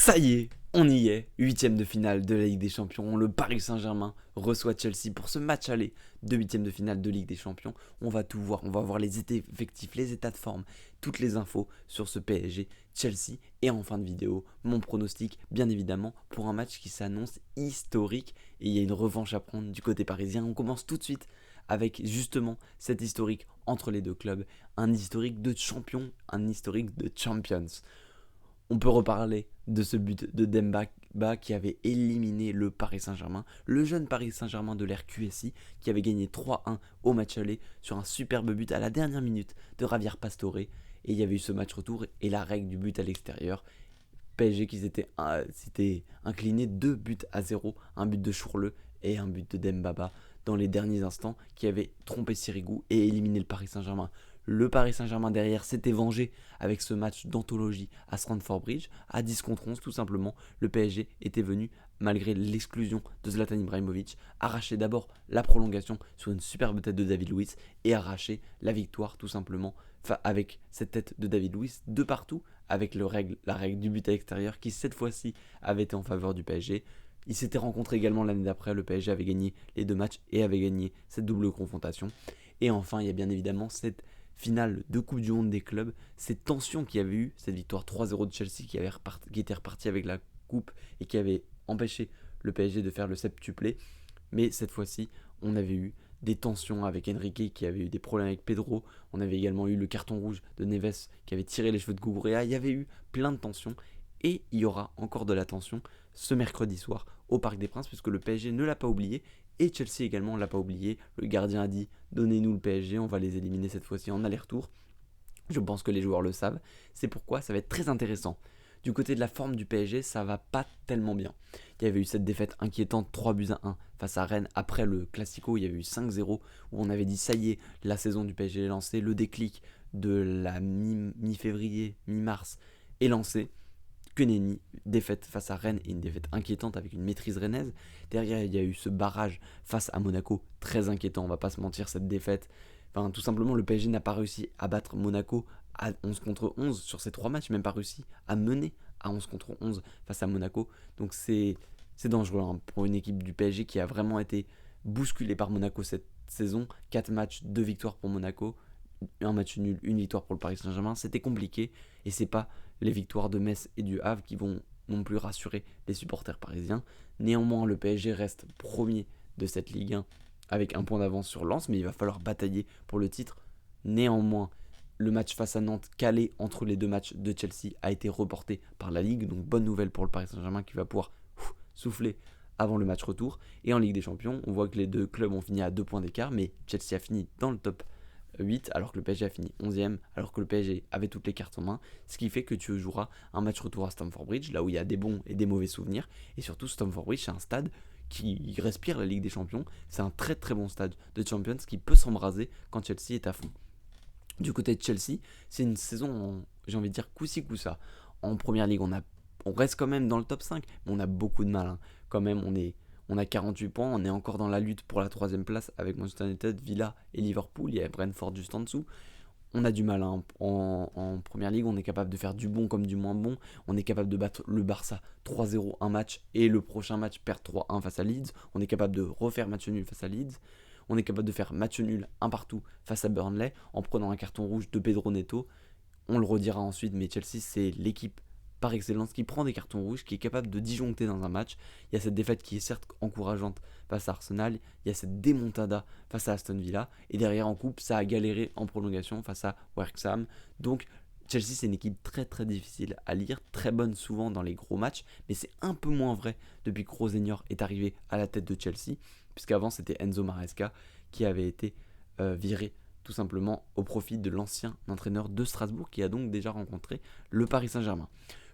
Ça y est, on y est. Huitième de finale de la Ligue des Champions. Le Paris Saint-Germain reçoit Chelsea pour ce match aller de huitième de finale de Ligue des Champions. On va tout voir. On va voir les états effectifs, les états de forme, toutes les infos sur ce PSG, Chelsea. Et en fin de vidéo, mon pronostic, bien évidemment, pour un match qui s'annonce historique. Et il y a une revanche à prendre du côté parisien. On commence tout de suite avec justement cet historique entre les deux clubs. Un historique de champion, un historique de champions. On peut reparler de ce but de Demba qui avait éliminé le Paris Saint-Germain, le jeune Paris Saint-Germain de l'ère QSI, qui avait gagné 3-1 au match aller sur un superbe but à la dernière minute de Javier Pastore. Et il y avait eu ce match retour et la règle du but à l'extérieur. PSG qui s'était incliné 2-0, un but de Chourleux et un but de Dembaba dans les derniers instants, qui avait trompé Sirigu et éliminé le Paris Saint-Germain. Le Paris Saint-Germain derrière s'était vengé avec ce match d'anthologie à Stamford Bridge, à 10 contre 11 tout simplement. Le PSG était venu, malgré l'exclusion de Zlatan Ibrahimovic, arracher d'abord la prolongation sur une superbe tête de David Luiz et arracher la victoire tout simplement avec cette tête de David Luiz de partout, avec la règle du but à l'extérieur qui cette fois-ci avait été en faveur du PSG. Ils s'étaient rencontrés également l'année d'après, le PSG avait gagné les deux matchs et avait gagné cette double confrontation. Et enfin, il y a bien évidemment cette finale de Coupe du Monde des clubs, cette tension qu'il y avait eu, cette victoire 3-0 de Chelsea qui était repartie avec la coupe et qui avait empêché le PSG de faire le septuplé. Mais cette fois-ci, on avait eu des tensions avec Enrique qui avait eu des problèmes avec Pedro. On avait également eu le carton rouge de Neves qui avait tiré les cheveux de Gourourea. Il y avait eu plein de tensions. Et il y aura encore de la tension ce mercredi soir au Parc des Princes, puisque le PSG ne l'a pas oublié. Et Chelsea également ne l'a pas oublié. Le gardien a dit donnez-nous le PSG, on va les éliminer cette fois-ci en aller-retour. Je pense que les joueurs le savent. C'est pourquoi ça va être très intéressant. Du côté de la forme du PSG, ça va pas tellement bien. Il y avait eu cette défaite inquiétante 3-1 face à Rennes. Après le Classico, il y avait eu 5-0 où on avait dit ça y est, la saison du PSG est lancée. Le déclic de la mi-février, mi-mars est lancé. Que nenni, défaite face à Rennes et une défaite inquiétante avec une maîtrise rennaise. Derrière, il y a eu ce barrage face à Monaco, très inquiétant, on va pas se mentir, cette défaite. Enfin, tout simplement, le PSG n'a pas réussi à battre Monaco à 11 contre 11 sur ces trois matchs, même pas réussi à mener à 11 contre 11 face à Monaco. Donc c'est dangereux hein, pour une équipe du PSG qui a vraiment été bousculée par Monaco cette saison. 4 matchs, 2 victoires pour Monaco, un match nul, une victoire pour le Paris Saint-Germain. C'était compliqué et c'est pas les victoires de Metz et du Havre qui vont non plus rassurer les supporters parisiens. Néanmoins, le PSG reste premier de cette Ligue 1 avec un point d'avance sur Lens, mais il va falloir batailler pour le titre. Néanmoins, le match face à Nantes, calé entre les deux matchs de Chelsea, a été reporté par la Ligue, donc bonne nouvelle pour le Paris Saint-Germain qui va pouvoir souffler avant le match retour. Et en Ligue des Champions, on voit que les deux clubs ont fini à 2 points d'écart, mais Chelsea a fini dans le top 8 alors que le PSG a fini 11e, alors que le PSG avait toutes les cartes en main, ce qui fait que tu joueras un match retour à Stamford Bridge, là où il y a des bons et des mauvais souvenirs, et surtout Stamford Bridge c'est un stade qui respire la Ligue des Champions, c'est un très très bon stade de Champions qui peut s'embraser quand Chelsea est à fond. Du côté de Chelsea, c'est une saison, j'ai envie de dire coup-ci coup-ça. En première ligue, on reste quand même dans le top 5, mais on a beaucoup de mal. Hein. Quand même, on a 48 points, on est encore dans la lutte pour la troisième place avec Manchester United, Villa et Liverpool. Il y a Brentford juste en dessous. On a du mal hein. En première ligue, on est capable de faire du bon comme du moins bon. On est capable de battre le Barça 3-0 un match et le prochain match perdre 3-1 face à Leeds. On est capable de refaire match nul face à Leeds. On est capable de faire match nul un partout face à Burnley en prenant un carton rouge de Pedro Neto. On le redira ensuite, mais Chelsea, c'est l'équipe par excellence qui prend des cartons rouges, qui est capable de disjoncter dans un match. Il y a cette défaite qui est certes encourageante face à Arsenal, il y a cette démontada face à Aston Villa, et derrière en coupe, ça a galéré en prolongation face à Wrexham. Donc Chelsea, c'est une équipe très très difficile à lire, très bonne souvent dans les gros matchs, mais c'est un peu moins vrai depuis que Rosenior est arrivé à la tête de Chelsea, puisqu'avant c'était Enzo Maresca qui avait été viré tout simplement au profit de l'ancien entraîneur de Strasbourg qui a donc déjà rencontré le Paris Saint-Germain.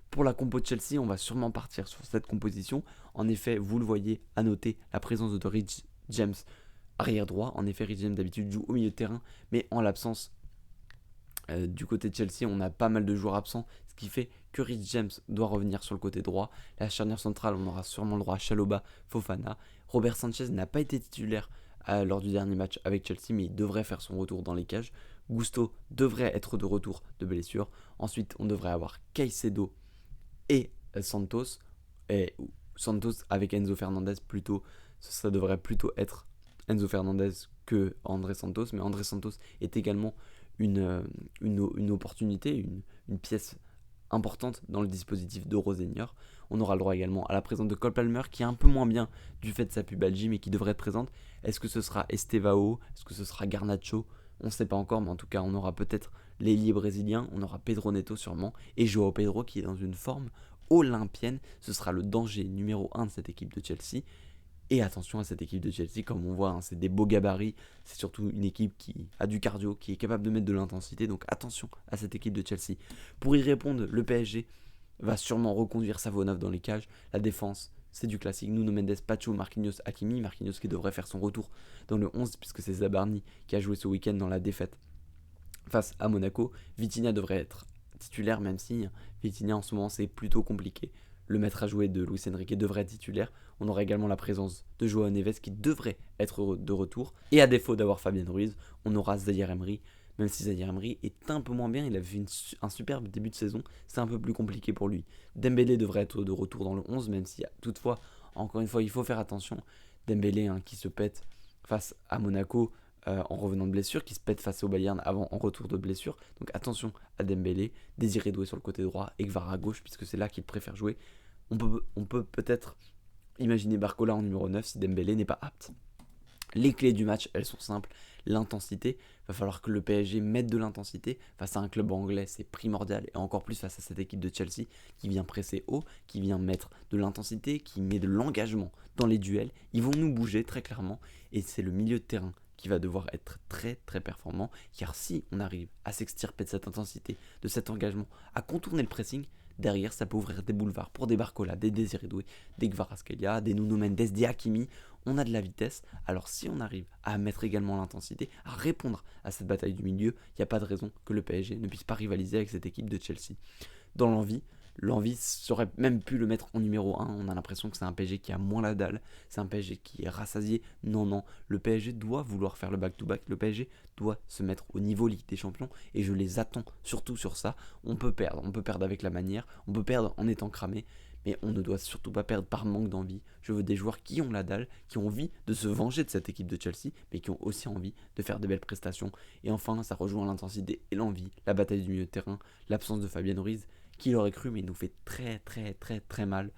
Pour la compo de Chelsea, on va sûrement partir sur cette composition. En effet, vous le voyez, à noter la présence de Rich James arrière droit. En effet, Rich James d'habitude joue au milieu de terrain, mais en l'absence du côté de Chelsea, on a pas mal de joueurs absents, ce qui fait que Rich James doit revenir sur le côté droit. La charnière centrale, on aura sûrement le droit à Chalobah, Fofana. Robert Sanchez n'a pas été titulaire lors du dernier match avec Chelsea, mais il devrait faire son retour dans les cages. Gusto devrait être de retour de blessure. Ensuite, on devrait avoir Caicedo et Santos, et Santos avec Enzo Fernandez plutôt, ça devrait plutôt être Enzo Fernandez que André Santos, mais André Santos est également une opportunité, une pièce importante dans le dispositif de Rosenior. On aura le droit également à la présence de Cole Palmer qui est un peu moins bien du fait de sa pubalgie mais qui devrait être présente. Est-ce que ce sera Estevao? Est-ce que ce sera Garnacho? On ne sait pas encore, mais en tout cas on aura peut-être l'ailier brésilien, on aura Pedro Neto sûrement, et Joao Pedro qui est dans une forme olympienne. Ce sera le danger numéro 1 de cette équipe de Chelsea. Et attention à cette équipe de Chelsea, comme on voit, c'est des beaux gabarits, c'est surtout une équipe qui a du cardio, qui est capable de mettre de l'intensité, donc attention à cette équipe de Chelsea. Pour y répondre, le PSG va sûrement reconduire Savonov dans les cages. La défense, c'est du classique, Nuno Mendes, Pacho, Marquinhos, Hakimi. Marquinhos qui devrait faire son retour dans le 11, puisque c'est Zabarni qui a joué ce week-end dans la défaite face à Monaco. Vitinha devrait être titulaire, même si Vitinha en ce moment c'est plutôt compliqué. Le maître à jouer de Luis Enrique devrait être titulaire. On aura également la présence de Joao Neves qui devrait être de retour. Et à défaut d'avoir Fabien Ruiz, on aura Zaïre Emery. Même si Zaïre Emery est un peu moins bien, il a fait un superbe début de saison, c'est un peu plus compliqué pour lui. Dembélé devrait être de retour dans le 11, même si toutefois, encore une fois, il faut faire attention. Dembélé qui se pète face à Monaco en revenant de blessure, qui se pète face au Bayern avant en retour de blessure. Donc attention à Dembélé, Désiré Doué sur le côté droit et Kvara à gauche, puisque c'est là qu'il préfère jouer. On peut peut-être imaginer Barcola en numéro 9 si Dembélé n'est pas apte. Les clés du match, elles sont simples. L'intensité, il va falloir que le PSG mette de l'intensité. Face à un club anglais, c'est primordial. Et encore plus face à cette équipe de Chelsea qui vient presser haut, qui vient mettre de l'intensité, qui met de l'engagement dans les duels. Ils vont nous bouger très clairement. Et c'est le milieu de terrain qui va devoir être très très performant. Car si on arrive à s'extirper de cette intensité, de cet engagement, à contourner le pressing, derrière, ça peut ouvrir des boulevards pour des Barcola, des Désiré Doué, des Kvaratskhelia, des Nuno Mendes, des Hakimi. On a de la vitesse. Alors si on arrive à mettre également l'intensité, à répondre à cette bataille du milieu, il n'y a pas de raison que le PSG ne puisse pas rivaliser avec cette équipe de Chelsea. Dans l'envie serait même pu le mettre en numéro 1. On a l'impression que c'est un PSG qui a moins la dalle, c'est un PSG qui est rassasié. Non, le PSG doit vouloir faire le back-to-back, le PSG doit se mettre au niveau Ligue des Champions et je les attends surtout sur ça. On peut perdre avec la manière, on peut perdre en étant cramé, mais on ne doit surtout pas perdre par manque d'envie. Je veux des joueurs qui ont la dalle, qui ont envie de se venger de cette équipe de Chelsea, mais qui ont aussi envie de faire de belles prestations. Et enfin, ça rejoint l'intensité et l'envie, la bataille du milieu de terrain, l'absence de Fabien Ruiz. Qui l'aurait cru, mais il nous fait très très très très mal.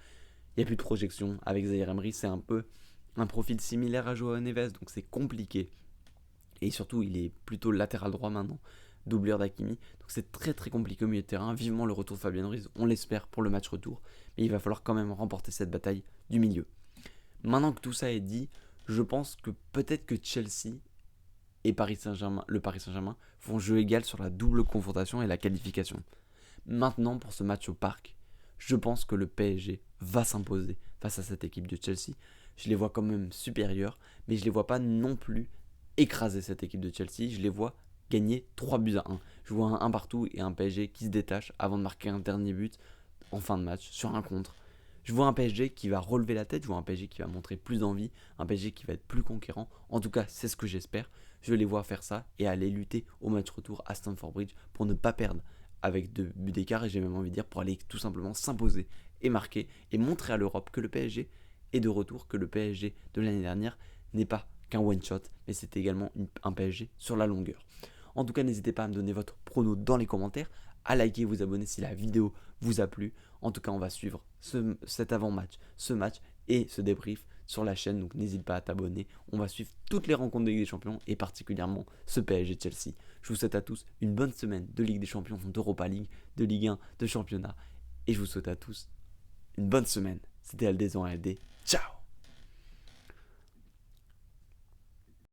Il n'y a plus de projection. Avec Zaïre Emery, c'est un peu un profil similaire à Joao Neves, donc c'est compliqué. Et surtout, il est plutôt latéral droit maintenant, doubleur d'Hakimi. Donc c'est très très compliqué au milieu de terrain. Vivement le retour de Fabien Ruiz, on l'espère pour le match retour. Mais il va falloir quand même remporter cette bataille du milieu. Maintenant que tout ça est dit, je pense que peut-être que Chelsea et le Paris Saint-Germain vont jeu égal sur la double confrontation et la qualification. Maintenant, pour ce match au parc, je pense que le PSG va s'imposer face à cette équipe de Chelsea. Je les vois quand même supérieurs, mais je les vois pas non plus écraser cette équipe de Chelsea. Je les vois gagner 3 buts à 1. Je vois un 1 partout et un PSG qui se détache avant de marquer un dernier but en fin de match sur un contre. Je vois un PSG qui va relever la tête, je vois un PSG qui va montrer plus d'envie, un PSG qui va être plus conquérant. En tout cas, c'est ce que j'espère. Je les vois faire ça et aller lutter au match retour à Stamford Bridge pour ne pas perdre avec 2 buts d'écart et j'ai même envie de dire pour aller tout simplement s'imposer et marquer et montrer à l'Europe que le PSG est de retour, que le PSG de l'année dernière n'est pas qu'un one shot mais c'est également un PSG sur la longueur. En tout cas, n'hésitez pas à me donner votre prono dans les commentaires, à liker et vous abonner si la vidéo vous a plu. En tout cas, on va suivre cet avant-match, ce match et ce débrief sur la chaîne, donc n'hésite pas à t'abonner. On va suivre toutes les rencontres de Ligue des Champions et particulièrement ce PSG Chelsea. Je vous souhaite à tous une bonne semaine de Ligue des Champions, d'Europa League, de Ligue 1, de championnat et je vous souhaite à tous une bonne semaine. C'était LD en LD. Ciao.